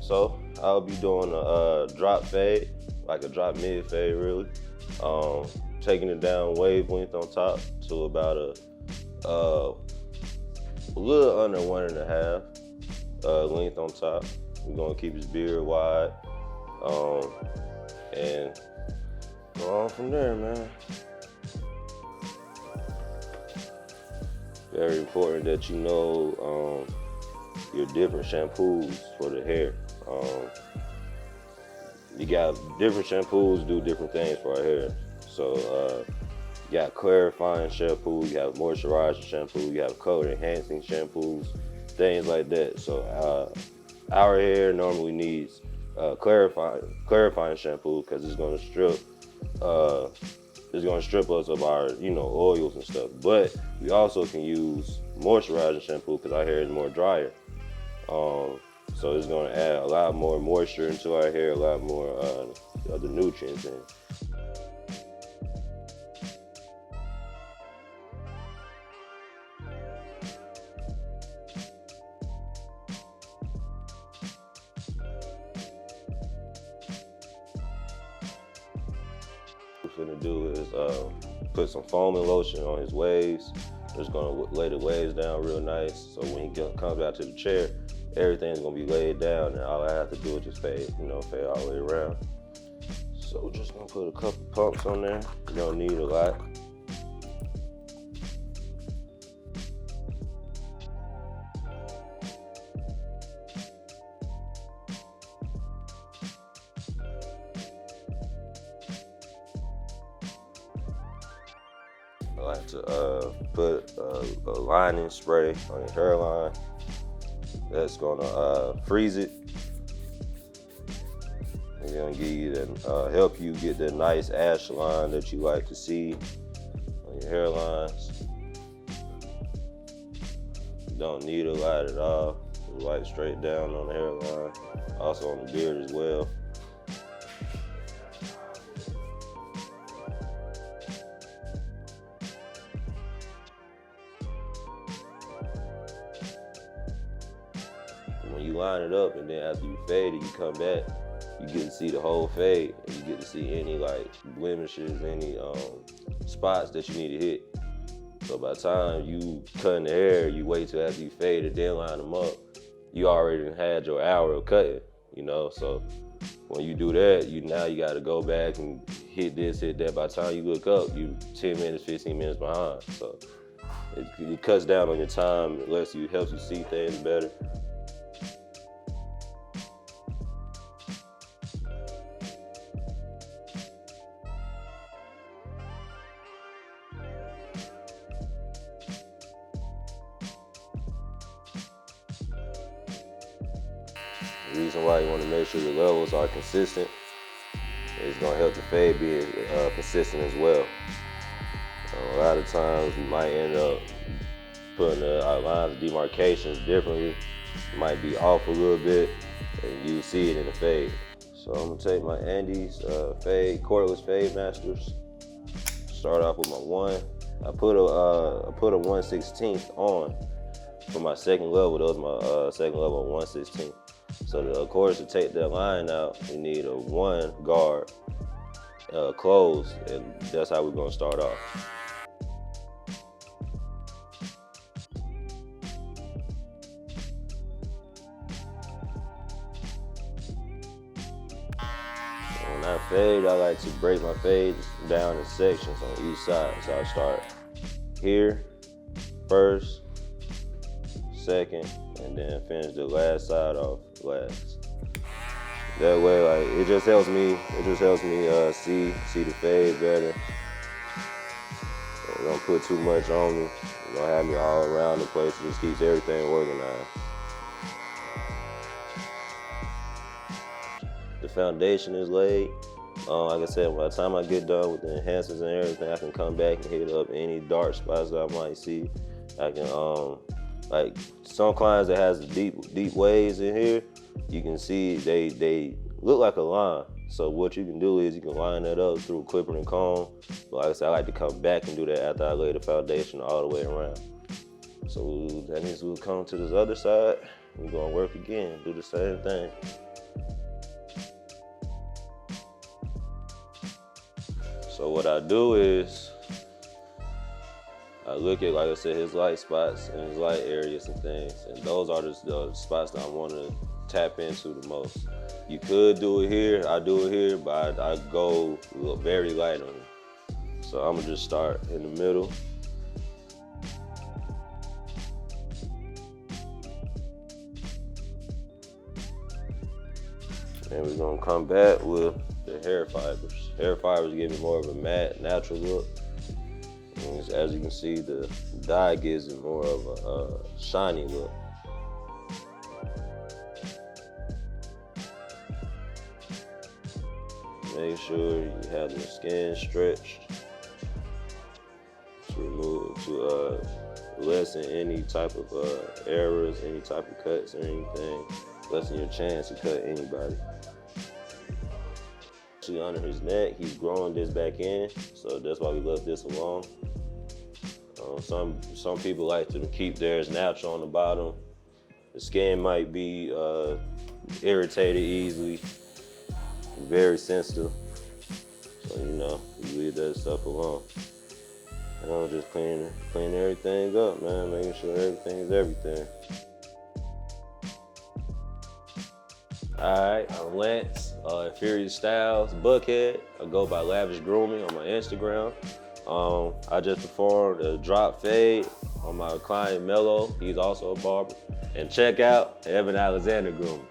So I'll be doing a drop fade, like a drop mid fade really. Taking it down wavelength on top to about a little under 1.5 length on top. We're gonna keep his beard wide, and go on from there, man. Very important that you know your different shampoos for the hair. You got different shampoos do different things for our hair. So you got clarifying shampoo, you have moisturizing shampoo, you have color enhancing shampoos, things like that. So our hair normally needs clarifying shampoo because it's gonna strip us of our oils and stuff. But we also can use moisturizing shampoo because our hair is more drier. So it's gonna add a lot more moisture into our hair, a lot more of the nutrients in. What we're gonna do is put some foaming lotion on his waves. Just gonna lay the waves down real nice, so when he comes out to the chair, everything's gonna be laid down, and all I have to do is just fade all the way around. So we're just gonna put a couple pumps on there. You don't need a lot. I like to put a lining spray on your hairline. That's gonna freeze it. It's gonna give you that, help you get that nice ash line that you like to see on your hairlines. You don't need a lot at all. Just light straight down on the hairline, also on the beard as well. When you line it up and then after you fade it, you come back, you get to see the whole fade, and you get to see any like blemishes, any spots that you need to hit. So by the time you cutting the hair, you wait till after you fade it, then line them up. You already had your hour of cutting, So when you do that, now you got to go back and hit this, hit that. By the time you look up, you 10 minutes, 15 minutes behind. So it cuts down on your time, it helps you see things better. The reason why you want to make sure the levels are consistent is going to help the fade be consistent as well. A lot of times we might end up putting our lines of demarcations differently. It might be off a little bit, and you see it in the fade. So I'm gonna take my Andes cordless fade masters. Start off with my 1. I put a 1/16 on for my second level. That was my second level 1/16. So of course, to take that line out, we need a 1 guard closed, and that's how we're gonna start off. When I fade, I like to break my fades down in sections on each side. So I start here first, second, and then finish the last side off last. That way, like it just helps me see the fade better. It don't put too much on me. It don't have me all around the place. It just keeps everything organized. The foundation is laid. Like I said, by the time I get done with the enhancements and everything, I can come back and hit up any dark spots that I might see. I can, like some clients that has deep waves in here, you can see they look like a line. So what you can do is you can line that up through clipper and comb. But like I said, I like to come back and do that after I lay the foundation all the way around. So that means we'll come to this other side. We're gonna work again, do the same thing. So what I do is, I look at, like I said, his light spots and his light areas and things, and those are the spots that I want to tap into the most. You could do it here, I do it here, but I go very light on it. So I'm gonna just start in the middle. And we're gonna come back with the hair fibers. Hair fibers give me more of a matte, natural look. And as you can see, the dye gives it more of a shiny look. Make sure you have the skin stretched to lessen any type of errors, any type of cuts or anything. Lessen your chance to cut anybody. Actually, under his neck, he's growing this back in, so that's why we left this alone. Some people like to keep theirs natural on the bottom. The skin might be irritated easily, very sensitive. So you leave that stuff alone. And I'm just clean everything up, man, making sure everything is everything. All right, I'm Lance, Inferior Styles, Buckhead. I go by Lavish Grooming on my Instagram. I just performed a drop fade on my client Mello. He's also a barber. And check out Evan Alexander Grooming.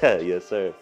Yes, sir.